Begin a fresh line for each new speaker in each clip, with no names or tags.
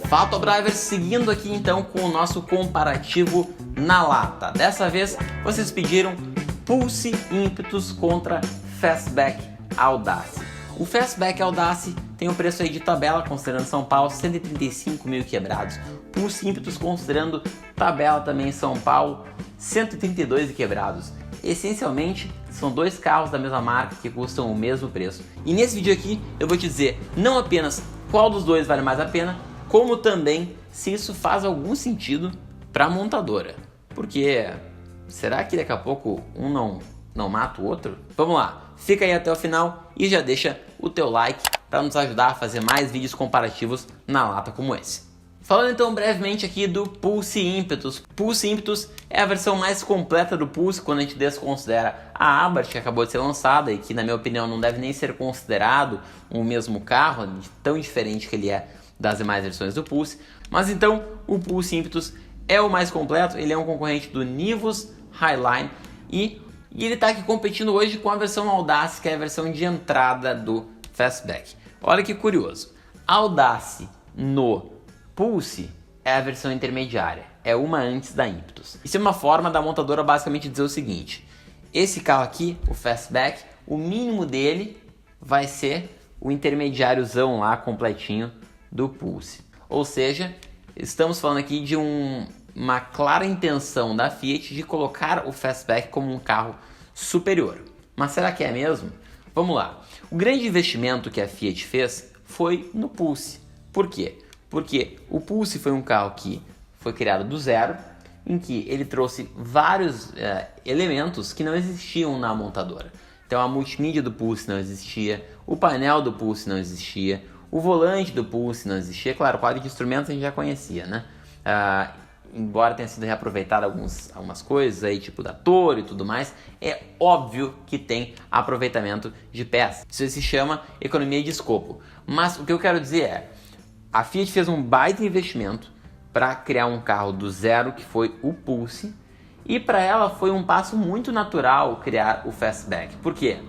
Fala Top Drivers, seguindo aqui então com o nosso comparativo na lata. Dessa vez vocês pediram Pulse Impetus contra Fastback Audace. O Fastback Audace tem o preço aí de tabela, considerando São Paulo, 135 mil quebrados. Pulse Impetus, considerando tabela também São Paulo, 132 quebrados. Essencialmente, são dois carros da mesma marca que custam o mesmo preço. E nesse vídeo aqui eu vou te dizer não apenas qual dos dois vale mais a pena, como também se isso faz algum sentido para a montadora. Porque será que daqui a pouco um não mata o outro? Vamos lá, fica aí até o final e já deixa o teu like para nos ajudar a fazer mais vídeos comparativos na lata como esse. Falando então brevemente aqui do Pulse Impetus. Pulse Impetus é a versão mais completa do Pulse quando a gente desconsidera a Abarth, que acabou de ser lançada e que na minha opinião não deve nem ser considerado o mesmo carro, tão diferente que ele é das demais versões do Pulse. Mas então o Pulse Impetus é o mais completo, ele é um concorrente do Nivus Highline e ele está aqui competindo hoje com a versão Audace, que é a versão de entrada do Fastback. Olha que curioso, Audace no Pulse é a versão intermediária, é uma antes da Impetus. Isso é uma forma da montadora basicamente dizer o seguinte: esse carro aqui, o Fastback, o mínimo dele vai ser o intermediáriozão lá completinho do Pulse. Ou seja, estamos falando aqui de uma clara intenção da Fiat de colocar o Fastback como um carro superior. Mas será que é mesmo? Vamos lá. O grande investimento que a Fiat fez foi no Pulse. Por quê? Porque o Pulse foi um carro que foi criado do zero, em que ele trouxe vários elementos que não existiam na montadora. Então a multimídia do Pulse não existia, o painel do Pulse não existia, o volante do Pulse não existia. Claro, o quadro de instrumentos a gente já conhecia, né? Embora tenha sido reaproveitado algumas coisas aí, tipo da Toro e tudo mais, é óbvio que tem aproveitamento de peças. Isso se chama economia de escopo. Mas o que eu quero dizer é, a Fiat fez um baita investimento para criar um carro do zero, que foi o Pulse, e para ela foi um passo muito natural criar o Fastback. Por quê?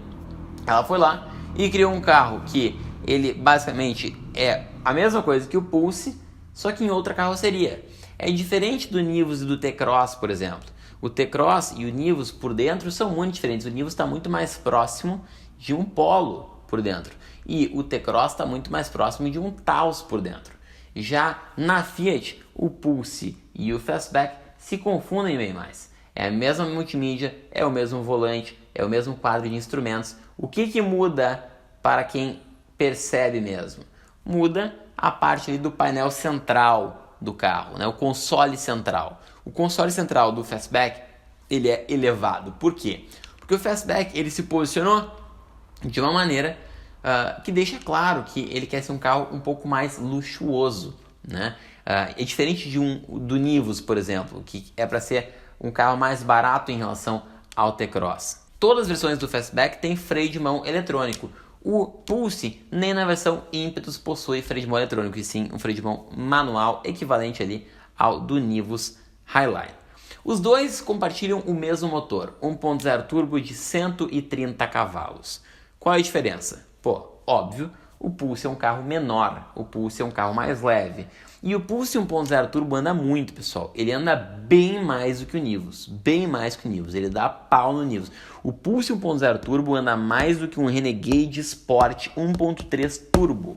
Ela foi lá e criou um carro que ele basicamente é a mesma coisa que o Pulse, só que em outra carroceria. É diferente do Nivus e do T-Cross, por exemplo. O T-Cross e o Nivus por dentro são muito diferentes. O Nivus está muito mais próximo de um Polo por dentro. E o T-Cross está muito mais próximo de um Taos por dentro. Já na Fiat, o Pulse e o Fastback se confundem bem mais. É a mesma multimídia, é o mesmo volante, é o mesmo quadro de instrumentos. O que muda para quem percebe mesmo? Muda a parte ali do painel central do carro, né? O console central. O console central do Fastback, ele é elevado. Por quê? Porque o Fastback ele se posicionou de uma maneira que deixa claro que ele quer ser um carro um pouco mais luxuoso, né? É diferente do Nivus, por exemplo, que é para ser um carro mais barato em relação ao T-Cross. Todas as versões do Fastback têm freio de mão eletrônico. O Pulse, nem na versão Impetus, possui freio de mão eletrônico, e sim um freio de mão manual equivalente ali ao do Nivus Highline. Os dois compartilham o mesmo motor, 1.0 turbo de 130 cavalos. Qual é a diferença? Pô, óbvio, o Pulse é um carro menor, o Pulse é um carro mais leve. E o Pulse 1.0 turbo anda muito, pessoal. Ele anda bem mais do que o Nivus, bem mais que o Nivus. Ele dá pau no Nivus. O Pulse 1.0 turbo anda mais do que um Renegade Sport 1.3 turbo.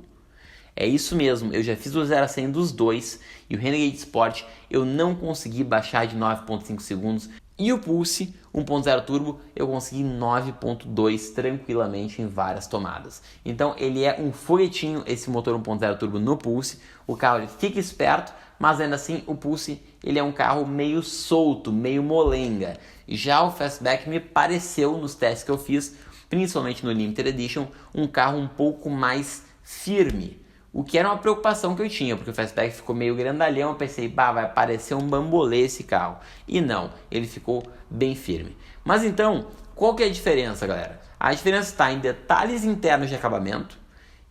É isso mesmo, eu já fiz o 0 a 100 dos dois e o Renegade Sport eu não consegui baixar de 9.5 segundos. E o Pulse 1.0 turbo eu consegui 9.2 tranquilamente em várias tomadas. Então ele é um foguetinho, esse motor 1.0 turbo no Pulse. O carro ele fica esperto, mas ainda assim o Pulse ele é um carro meio solto, meio molenga. Já o Fastback me pareceu nos testes que eu fiz, principalmente no Limited Edition, um carro um pouco mais firme. O que era uma preocupação que eu tinha, porque o Fastback ficou meio grandalhão, eu pensei, vai parecer um bambolê esse carro. E não, ele ficou bem firme. Mas então, qual que é a diferença, galera? A diferença está em detalhes internos de acabamento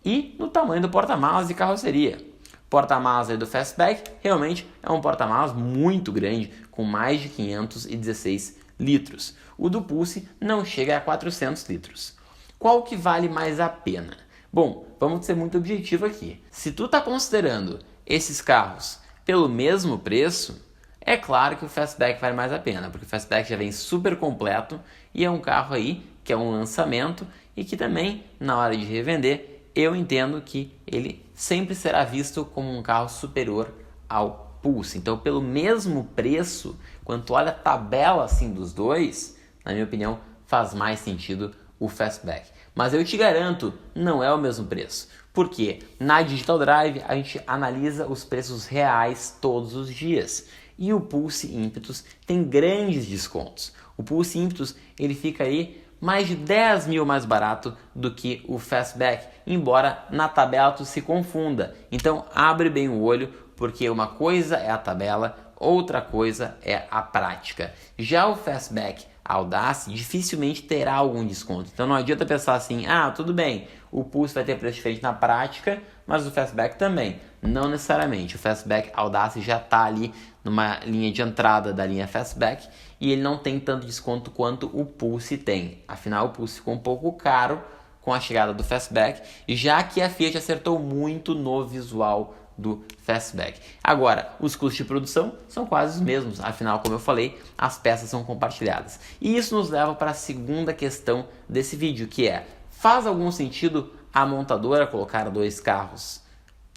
e no tamanho do porta-malas e carroceria. O porta-malas do Fastback realmente é um porta-malas muito grande, com mais de 516 litros. O do Pulse não chega a 400 litros. Qual que vale mais a pena? Bom, vamos ser muito objetivo aqui. Se tu está considerando esses carros pelo mesmo preço, é claro que o Fastback vale mais a pena, porque o Fastback já vem super completo e é um carro aí que é um lançamento e que também, na hora de revender, eu entendo que ele sempre será visto como um carro superior ao Pulse. Então, pelo mesmo preço, quando tu olha a tabela assim dos dois, na minha opinião, faz mais sentido o Fastback. Mas eu te garanto, não é o mesmo preço. Porque na Digital Drive a gente analisa os preços reais todos os dias. E o Pulse Impetus tem grandes descontos. O Pulse Impetus ele fica aí mais de 10 mil mais barato do que o Fastback, embora na tabela tu se confunda. Então abre bem o olho, porque uma coisa é a tabela, outra coisa é a prática. Já o Fastback Audace dificilmente terá algum desconto. Então não adianta pensar assim, tudo bem, o Pulse vai ter preço diferente na prática, mas o Fastback também. Não necessariamente. O Fastback Audace já está ali numa linha de entrada da linha Fastback e ele não tem tanto desconto quanto o Pulse tem. Afinal, o Pulse ficou um pouco caro com a chegada do Fastback, já que a Fiat acertou muito no visual do Fastback. Agora, os custos de produção são quase os mesmos, afinal, como eu falei, as peças são compartilhadas. E isso nos leva para a segunda questão desse vídeo, que é: faz algum sentido a montadora colocar dois carros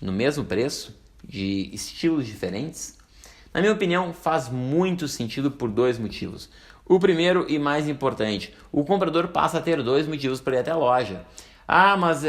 no mesmo preço, de estilos diferentes? Na minha opinião, faz muito sentido por dois motivos. O primeiro e mais importante, o comprador passa a ter dois motivos para ir até a loja. Mas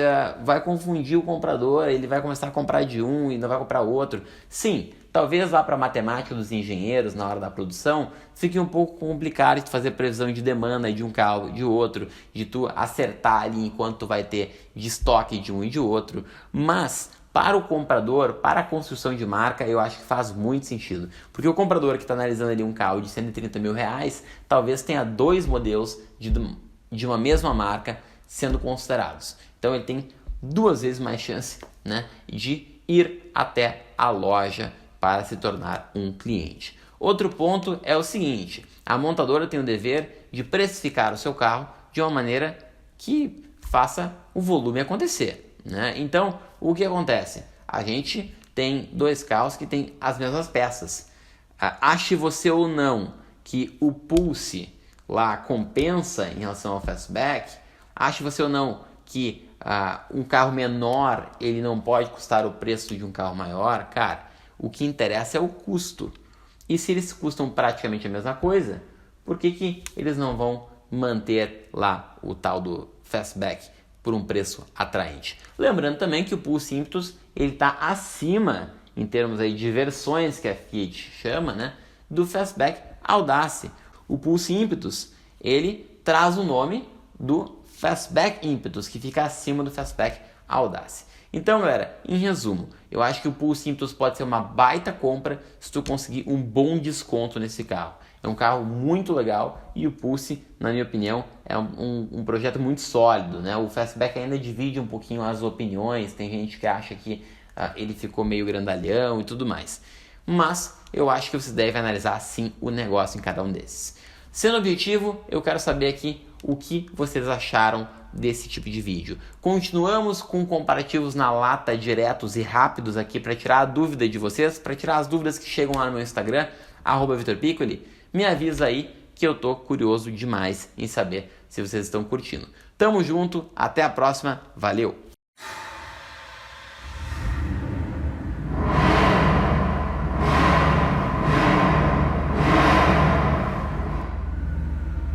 vai confundir o comprador, ele vai começar a comprar de um e não vai comprar outro. Sim, talvez lá para a matemática dos engenheiros na hora da produção fique um pouco complicado de fazer previsão de demanda de um carro, de outro, de tu acertar ali enquanto tu vai ter de estoque de um e de outro. Mas para o comprador, para a construção de marca, eu acho que faz muito sentido. Porque o comprador que está analisando ali um carro de 130 mil reais, talvez tenha dois modelos de uma mesma marca sendo considerados. Então ele tem duas vezes mais chance, né, de ir até a loja para se tornar um cliente. Outro ponto é o seguinte: a montadora tem o dever de precificar o seu carro de uma maneira que faça o volume acontecer, né? Então, o que acontece? A gente tem dois carros que têm as mesmas peças. Ache você ou não que o Pulse lá compensa em relação ao Fastback, ache você ou não que um carro menor ele não pode custar o preço de um carro maior, cara, o que interessa é o custo. E se eles custam praticamente a mesma coisa, por que eles não vão manter lá o tal do Fastback por um preço atraente? Lembrando também que o Pulse Impetus está acima, em termos aí de versões que a Fiat chama, né, do Fastback Audace. O Pulse Impetus ele traz o nome do Fastback Impetus, que fica acima do Fastback Audace. Então, galera, em resumo, eu acho que o Pulse Impetus pode ser uma baita compra se tu conseguir um bom desconto nesse carro. É um carro muito legal e o Pulse, na minha opinião, é um projeto muito sólido, né? O Fastback ainda divide um pouquinho as opiniões, tem gente que acha que ele ficou meio grandalhão e tudo mais. Mas eu acho que você deve analisar sim o negócio em cada um desses. Sendo objetivo, eu quero saber aqui o que vocês acharam desse tipo de vídeo. Continuamos com comparativos na lata diretos e rápidos aqui para tirar a dúvida de vocês, para tirar as dúvidas que chegam lá no meu Instagram, @VitorPiccoli. Me avisa aí que eu tô curioso demais em saber se vocês estão curtindo. Tamo junto, até a próxima, valeu!